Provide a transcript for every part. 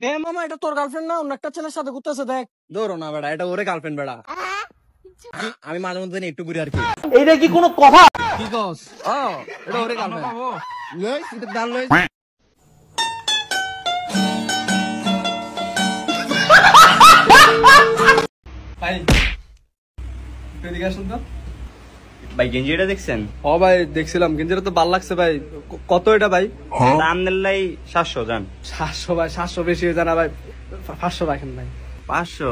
এ মামা এটা তোর গার্লফ্রেন্ড না, অন্য একটা ছেলের সাথে ঘুরতেছে দেখ। ধরো না বেড়া, এটা ওরে গার্লফ্রেন্ড বেড়া। আমি মাঝে মধ্যে একটু ঘুরি আর কি। এইটা কি কোনো কথা? কি কস? ও এটা ওরে গার্লফ্রেন্ড। লই এটা দাল লই। ভাই এদিকে আসুন তো। ভাই গেঞ্জিটা দেখছেন? ও ভাই দেখছিলাম, গেঞ্জিটা তো ভালো লাগছে ভাই। কত এটা ভাই? দাম নিলাই 700 জান। 700 ভাই, 700 বেশি হয়ে জানা ভাই। 500 রাখেন ভাই। 500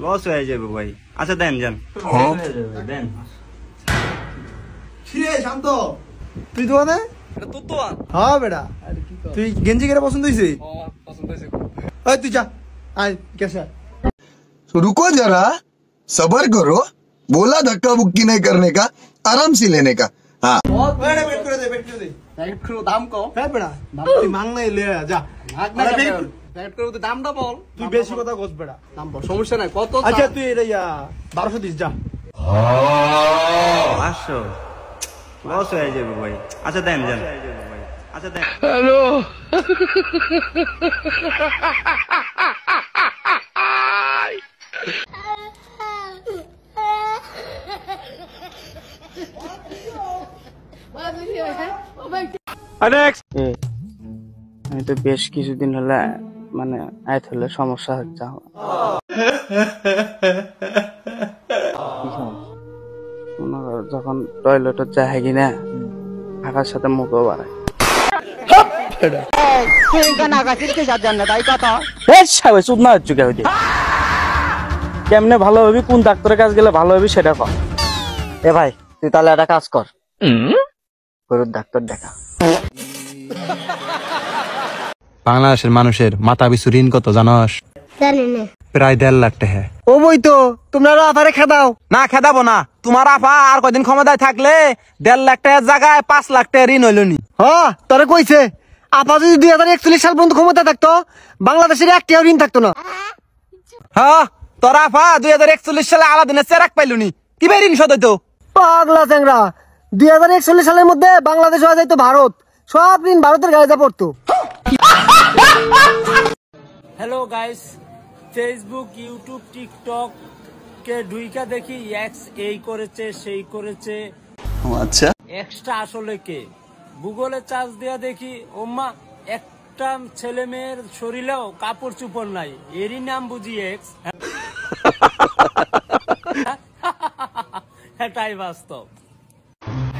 লস হয়ে যাবে ভাই। আচ্ছা দেন যান। দেন। কিরে শান্ত, তুই দোকানে? এটা তো তো হ্যাঁ বেটা, তুই গেঞ্জি কেটে পছন্দ হয়েছে? ও পছন্দ হয়েছে। ওই তুই যা, আয় কেসা। रुको जरा, सबर करो। बोला धक्का बुक्की नहीं करने का, आराम से लेने का। हाँ বেট করে দে, বেট করে দে। প্যাকেট করে দাম কম। হ্যাঁ বেটা, তুই মাং নাই লে যা। প্যাকেট করে তো দামটা বল। তুই বেশি কথা কস বেটা, দাম বল। সমস্যা নাই, কত? আচ্ছা তুই এটা 1200 দিস যা। 500 লস হয়ে যাবে ভাই। আচ্ছা দেন যান। আচ্ছা দেন। আমি তো বেশ কিছুদিন হলে মানে আয়াত হলে সমস্যা হচ্ছে আমার। যখন টয়লেটে যায় কিনা থাকার সাথে মুখও বাড়ায়। কেমনে ভালো হবি, কোন ডাক্তারের কাছে গেলে ভালো হবি সেটা কর। এ ভাই তুই তাহলে একটা কাজ কর, গরুর ডাক্তার দেখা। বাংলাদেশের মানুষের মাথা পিছু ঋণ কত জানস? প্রায় 1.5 লাখ টাকা। ও বই তো তোমরা আফারে খেদাও না খেদাবো না, তোমার আপা আর কয়দিন ক্ষমতায় থাকলে 1.5 লাখ টাকার জায়গায় 5 লাখ টাকা ঋণ হইল নি। হ্যাঁ তোরে কইছে, আপা যদি 2041 সাল পর্যন্ত ক্ষমতা থাকতো বাংলাদেশের একটিও ঋণ থাকতো না। হ্যাঁ তোর আপা 2041 সালে আলাদিনের চেরাক পাইলো নি, কি ভাই ঋণ শোধ হইতো? পাগলা চ্যাংরা, 2041 সালের মধ্যে বাংলাদেশ হয়ে যাইতো ভারত, সব ঋণ ভারতের গায়ে যা পড়তো। Hello guys, Facebook, YouTube, TikTok কে ঢুইকা দেখি এক্স এই করেছে সেই করেছে। अच्छा এক্সটা আসলে কে? গুগলে চার্জ দেয়া দেখি ওম্মা একটা ছেলে মেয়ের শরীরেও কাপড় চোপড় নাই, এরই নাম বুঝি এক্স। এটাই বাস্তব।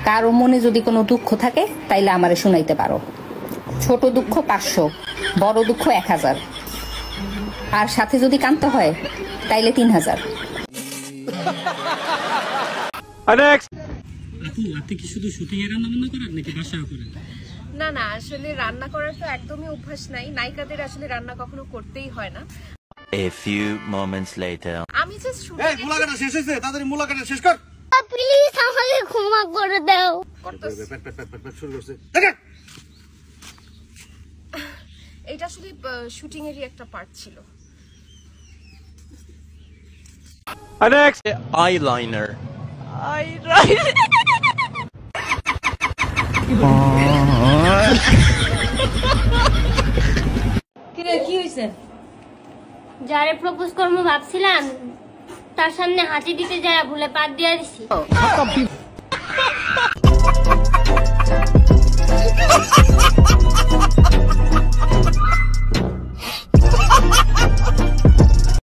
কারো মনে যদি কোনো দুঃখ থাকে তাইলে আমারে শুনাইতে পারো। ছোট দুঃখ 500, বড় দুঃখ 1000, আর সাথে যদি কাঁদতে হয় তাইলে 3000। না না, আসলে রান্না করার তো একদমই অভ্যাস নাই, নায়িকাদের আসলে রান্না কখনো করতেই হয় না। A few moments later. আমি জাস্ট এই মুলাকাটা শেষ হইছে, তাড়াতাড়ি মুলাকাটা শেষ কর। প্লিজ আমাকে ক্ষমা করে দাও। শুরু করছে। এটা আসলে শুটিং এরই একটা পার্ট ছিল। Eyeliner. কি হইছে? যারে প্রপোজ করবো ভাবছিলাম তার সামনে হাঁচি দিতে যায় ভুলে পাত দিয়ে দিছি।